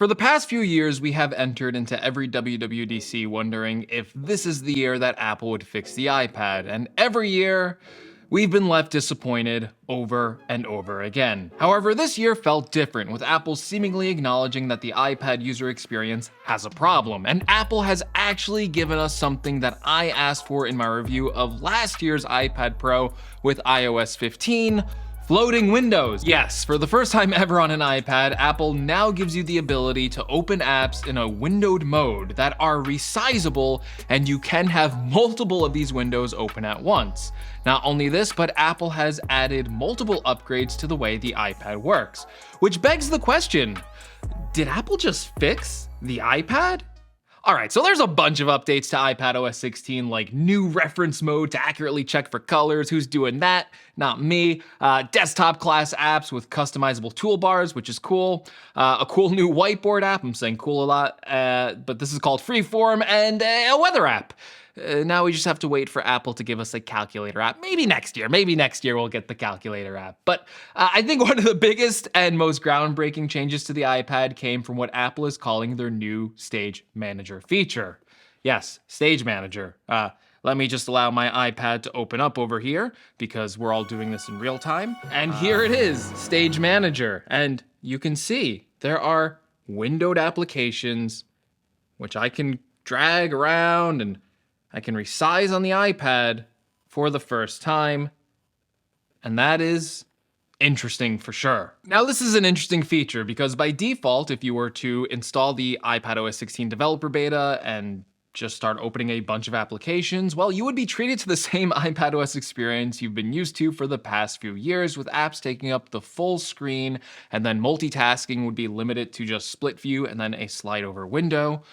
For the past few years, we have entered into every WWDC wondering if this is the year that Apple would fix the iPad, and every year, we've been left disappointed over and over again. However, this year felt different, with Apple seemingly acknowledging that the iPad user experience has a problem, and Apple has actually given us something that I asked for in my review of last year's iPad Pro with iOS 15, floating windows. Yes, for the first time ever on an iPad, Apple now gives you the ability to open apps in a windowed mode that are resizable, and you can have multiple of these windows open at once. Not only this, but Apple has added multiple upgrades to the way the iPad works, which begs the question, did Apple just fix the iPad? Alright, so there's a bunch of updates to iPadOS 16, like new reference mode to accurately check for colors. Who's doing that? Not me. Desktop class apps with customizable toolbars, which is cool. A cool new whiteboard app, I'm saying cool a lot, but this is called Freeform, and a weather app. Now we just have to wait for Apple to give us a calculator app. Maybe next year we'll get the calculator app. But I think one of the biggest and most groundbreaking changes to the iPad came from what Apple is calling their new Stage Manager feature. Yes, Stage Manager. Let me just allow my iPad to open up over here because we're all doing this in real time. And here it is, Stage Manager. And you can see there are windowed applications, which I can drag around and I can resize on the iPad for the first time, and that is interesting for sure. Now this is an interesting feature because by default, if you were to install the iPadOS 16 developer beta and just start opening a bunch of applications, well, you would be treated to the same iPadOS experience you've been used to for the past few years, with apps taking up the full screen, and then multitasking would be limited to just split view and then a slide over window.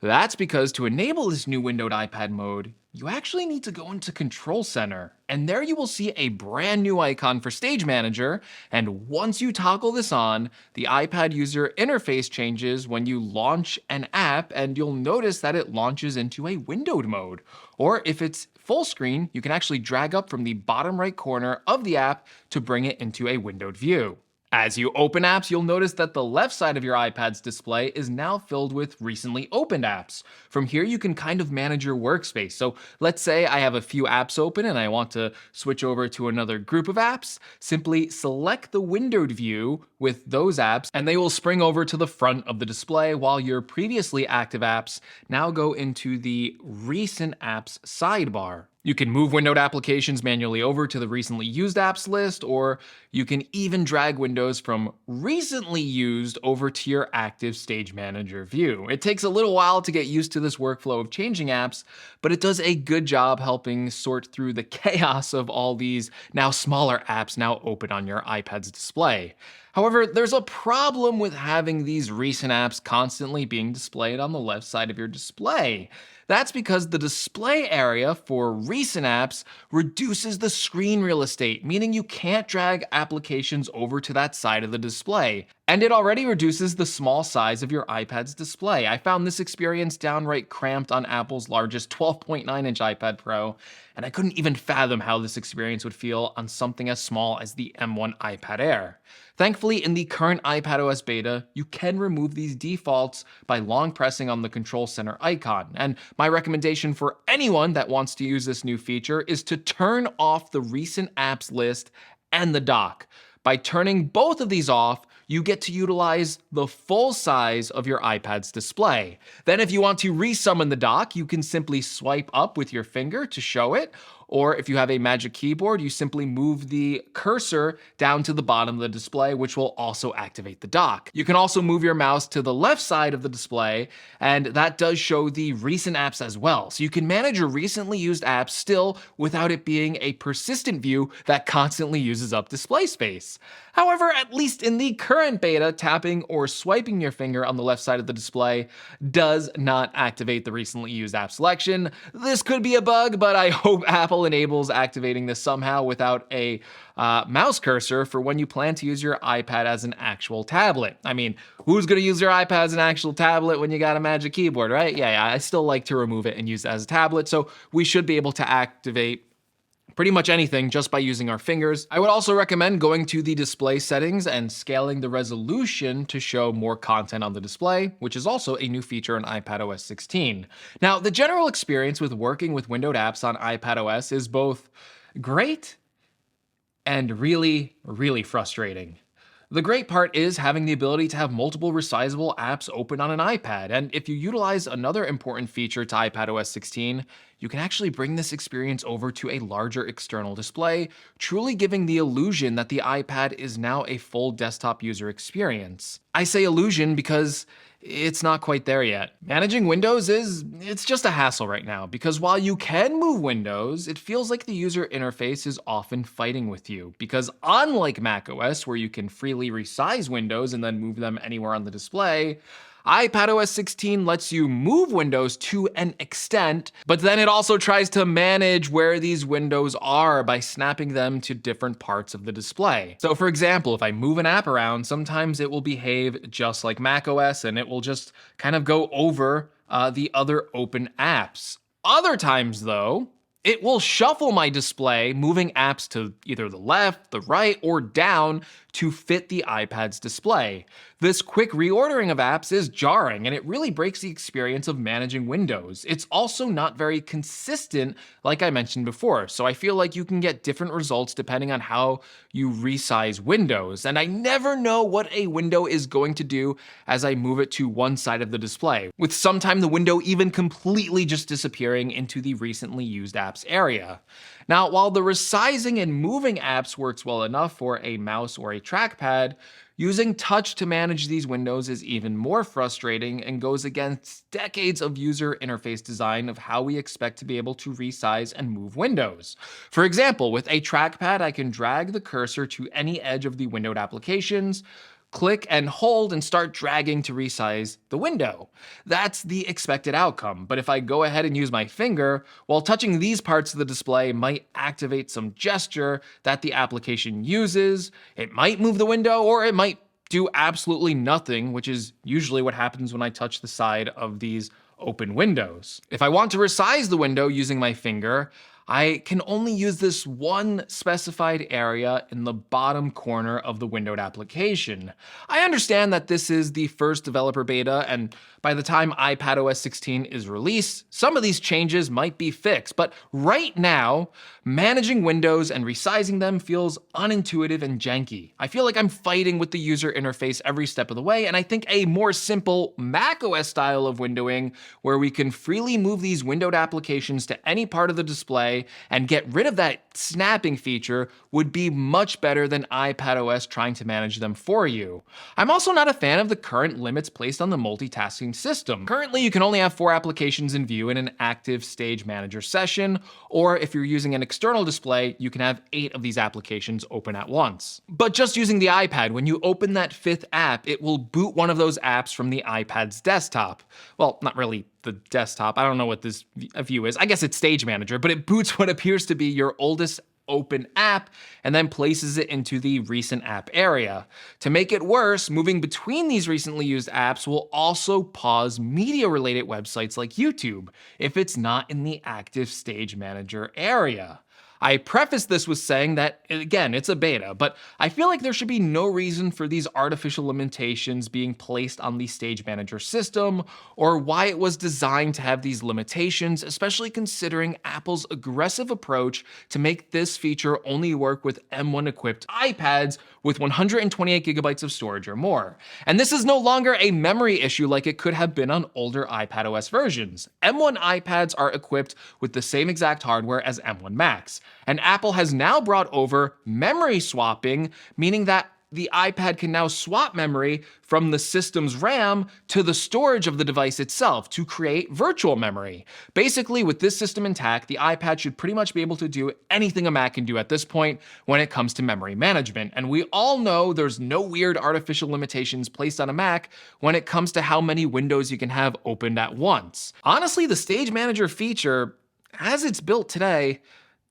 That's because to enable this new windowed iPad mode, you actually need to go into Control Center, and there you will see a brand new icon for Stage Manager, and once you toggle this on, the iPad user interface changes when you launch an app, and you'll notice that it launches into a windowed mode. Or if it's full screen, you can actually drag up from the bottom right corner of the app to bring it into a windowed view. As you open apps, you'll notice that the left side of your iPad's display is now filled with recently opened apps. From here, you can kind of manage your workspace. So let's say I have a few apps open and I want to switch over to another group of apps. Simply select the windowed view with those apps and they will spring over to the front of the display, while your previously active apps now go into the recent apps sidebar. You can move windowed applications manually over to the recently used apps list, or you can even drag windows from recently used over to your active Stage Manager view. It takes a little while to get used to this workflow of changing apps, but it does a good job helping sort through the chaos of all these now smaller apps now open on your iPad's display. However, there's a problem with having these recent apps constantly being displayed on the left side of your display. That's because the display area for recent apps reduces the screen real estate, meaning you can't drag applications over to that side of the display. And it already reduces the small size of your iPad's display. I found this experience downright cramped on Apple's largest 12.9-inch iPad Pro, and I couldn't even fathom how this experience would feel on something as small as the M1 iPad Air. Thankfully, in the current iPadOS beta, you can remove these defaults by long pressing on the Control Center icon. And my recommendation for anyone that wants to use this new feature is to turn off the recent apps list and the dock. By turning both of these off, you get to utilize the full size of your iPad's display. Then if you want to resummon the dock, you can simply swipe up with your finger to show it, or if you have a Magic Keyboard, you simply move the cursor down to the bottom of the display, which will also activate the dock. You can also move your mouse to the left side of the display, and that does show the recent apps as well. So you can manage your recently used apps still without it being a persistent view that constantly uses up display space. However, at least in the current beta, tapping or swiping your finger on the left side of the display does not activate the recently used app selection. This could be a bug, but I hope Apple enables activating this somehow without a mouse cursor for when you plan to use your iPad as an actual tablet. I mean, who's going to use your iPad as an actual tablet when you got a Magic Keyboard, right? Yeah, I still like to remove it and use it as a tablet, so we should be able to activate pretty much anything just by using our fingers. I would also recommend going to the display settings and scaling the resolution to show more content on the display, which is also a new feature in iPadOS 16. Now, the general experience with working with windowed apps on iPadOS is both great and really, really frustrating. The great part is having the ability to have multiple resizable apps open on an iPad, and if you utilize another important feature to iPadOS 16, you can actually bring this experience over to a larger external display, truly giving the illusion that the iPad is now a full desktop user experience. I say illusion because it's not quite there yet. Managing windows it's just a hassle right now, because while you can move windows, it feels like the user interface is often fighting with you. Because unlike macOS, where you can freely resize windows and then move them anywhere on the display, iPadOS 16 lets you move windows to an extent, but then it also tries to manage where these windows are by snapping them to different parts of the display. So for example, if I move an app around, sometimes it will behave just like macOS and it will just kind of go over the other open apps. Other times though, it will shuffle my display, moving apps to either the left, the right, or down to fit the iPad's display. This quick reordering of apps is jarring, and it really breaks the experience of managing windows. It's also not very consistent, like I mentioned before, so I feel like you can get different results depending on how you resize windows, and I never know what a window is going to do as I move it to one side of the display, with sometime the window even completely just disappearing into the recently used apps area. Now, while the resizing and moving apps works well enough for a mouse or a trackpad, using touch to manage these windows is even more frustrating and goes against decades of user interface design of how we expect to be able to resize and move windows. For example, with a trackpad, I can drag the cursor to any edge of the windowed applications, click and hold and start dragging to resize the window. That's the expected outcome, but if I go ahead and use my finger, while touching these parts of the display might activate some gesture that the application uses, it might move the window or it might do absolutely nothing, which is usually what happens when I touch the side of these open windows. If I want to resize the window using my finger, I can only use this one specified area in the bottom corner of the windowed application. I understand that this is the first developer beta, and by the time iPadOS 16 is released, some of these changes might be fixed, but right now, managing windows and resizing them feels unintuitive and janky. I feel like I'm fighting with the user interface every step of the way, and I think a more simple macOS style of windowing, where we can freely move these windowed applications to any part of the display and get rid of that snapping feature, would be much better than iPadOS trying to manage them for you. I'm also not a fan of the current limits placed on the multitasking system. Currently, you can only have 4 applications in view in an active Stage Manager session, or if you're using an external display, you can have 8 of these applications open at once. But just using the iPad, when you open that 5th app, it will boot one of those apps from the iPad's desktop. Well, not really the desktop. I don't know what this view is. I guess it's Stage Manager, but it boots what appears to be your oldest open app and then places it into the recent app area. To make it worse, moving between these recently used apps will also pause media-related websites like YouTube if it's not in the active Stage Manager area. I preface this with saying that, again, it's a beta, but I feel like there should be no reason for these artificial limitations being placed on the Stage Manager system, or why it was designed to have these limitations, especially considering Apple's aggressive approach to make this feature only work with M1 equipped iPads with 128 gigabytes of storage or more. And this is no longer a memory issue like it could have been on older iPadOS versions. M1 iPads are equipped with the same exact hardware as M1 Macs. And Apple has now brought over memory swapping, meaning that the iPad can now swap memory from the system's RAM to the storage of the device itself to create virtual memory. Basically, with this system intact, the iPad should pretty much be able to do anything a Mac can do at this point when it comes to memory management. And we all know there's no weird artificial limitations placed on a Mac when it comes to how many windows you can have opened at once. Honestly, the Stage Manager feature, as it's built today,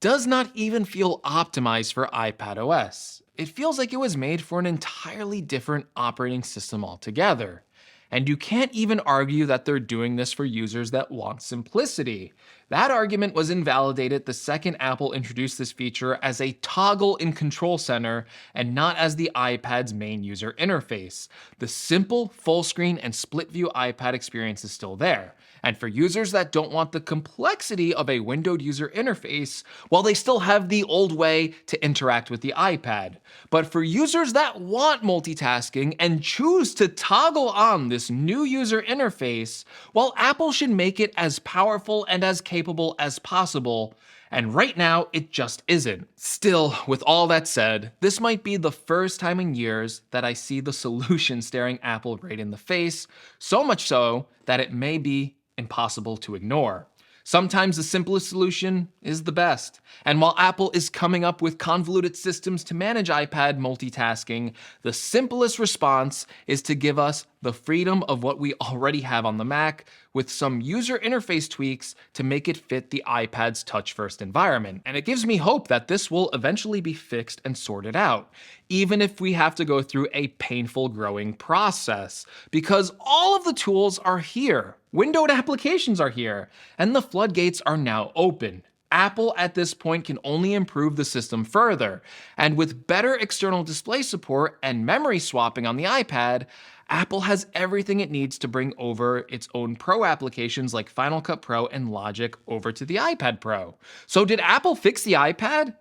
does not even feel optimized for iPadOS. It feels like it was made for an entirely different operating system altogether. And you can't even argue that they're doing this for users that want simplicity. That argument was invalidated the second Apple introduced this feature as a toggle in Control Center and not as the iPad's main user interface. The simple, full screen, and split view iPad experience is still there. And for users that don't want the complexity of a windowed user interface, well, they still have the old way to interact with the iPad. But for users that want multitasking and choose to toggle on this new user interface, well, Apple should make it as powerful and as capable as possible. And right now, it just isn't. Still, with all that said, this might be the first time in years that I see the solution staring Apple right in the face, so much so that it may be impossible to ignore. Sometimes the simplest solution is the best. And while Apple is coming up with convoluted systems to manage iPad multitasking, the simplest response is to give us the freedom of what we already have on the Mac with some user interface tweaks to make it fit the iPad's touch-first environment. And it gives me hope that this will eventually be fixed and sorted out, even if we have to go through a painful growing process, because all of the tools are here. Windowed applications are here, and the floodgates are now open. Apple at this point can only improve the system further, and with better external display support and memory swapping on the iPad, Apple has everything it needs to bring over its own Pro applications like Final Cut Pro and Logic over to the iPad Pro. So did Apple fix the iPad?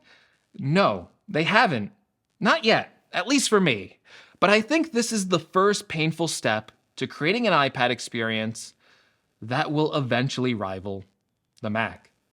No, they haven't. Not yet, at least for me. But I think this is the first painful step to creating an iPad experience that will eventually rival the Mac.